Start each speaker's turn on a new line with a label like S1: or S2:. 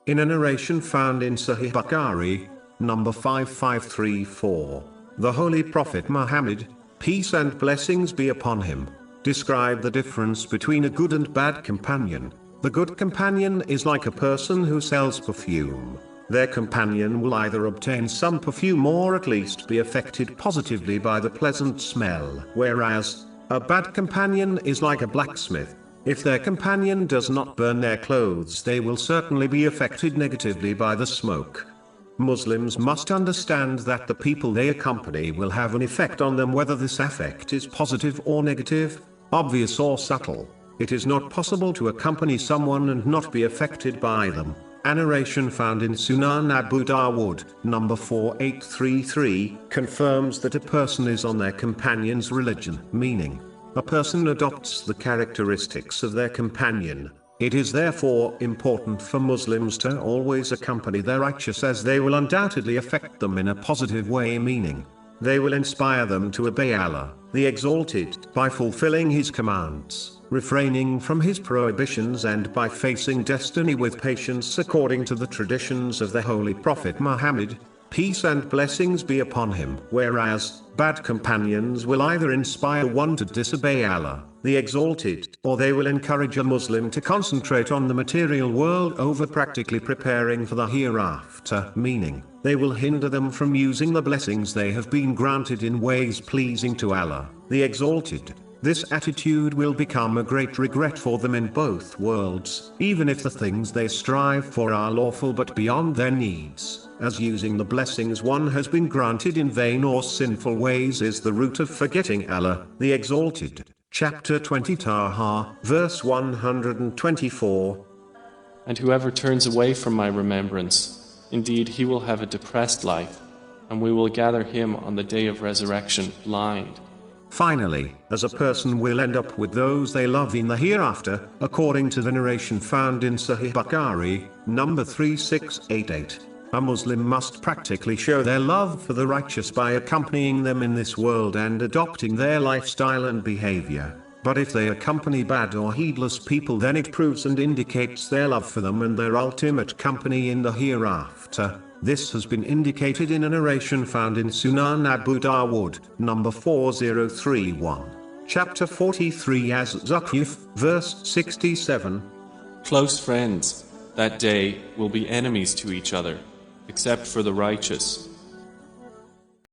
S1: In a narration found in Sahih Bukhari, number 5534, the Holy Prophet Muhammad, peace and blessings be upon him, described the difference between a good and bad companion. The good companion is like a person who sells perfume. Their companion will either obtain some perfume or at least be affected positively by the pleasant smell. Whereas, a bad companion is like a blacksmith. If their companion does not burn their clothes, they will certainly be affected negatively by the smoke. Muslims must understand that the people they accompany will have an effect on them, whether this effect is positive or negative, obvious or subtle. It is not possible to accompany someone and not be affected by them. A narration found in Sunan Abu Dawood, number 4833, confirms that a person is on their companion's religion, meaning, a person adopts the characteristics of their companion. It is therefore important for Muslims to always accompany their righteous, as they will undoubtedly affect them in a positive way, meaning, they will inspire them to obey Allah, the Exalted, by fulfilling His commands, refraining from His prohibitions, and by facing destiny with patience according to the traditions of the Holy Prophet Muhammad, peace and blessings be upon him. Whereas, bad companions will either inspire one to disobey Allah, the Exalted, or they will encourage a Muslim to concentrate on the material world over practically preparing for the hereafter, meaning, they will hinder them from using the blessings they have been granted in ways pleasing to Allah, the Exalted. This attitude will become a great regret for them in both worlds, even if the things they strive for are lawful but beyond their needs, as using the blessings one has been granted in vain or sinful ways is the root of forgetting Allah, the Exalted. Chapter 20 Taha, verse 124.
S2: And whoever turns away from my remembrance, indeed he will have a depressed life, and we will gather him on the day of resurrection blind.
S1: Finally, as a person will end up with those they love in the hereafter, according to the narration found in Sahih Bukhari, number 3688. A Muslim must practically show their love for the righteous by accompanying them in this world and adopting their lifestyle and behavior. But if they accompany bad or heedless people, then it proves and indicates their love for them and their ultimate company in the hereafter. This has been indicated in a narration found in Sunan Abu Dawood, number 4031. Chapter 43 as Zakif, verse 67.
S2: Close friends, that day, will be enemies to each other, except for the righteous.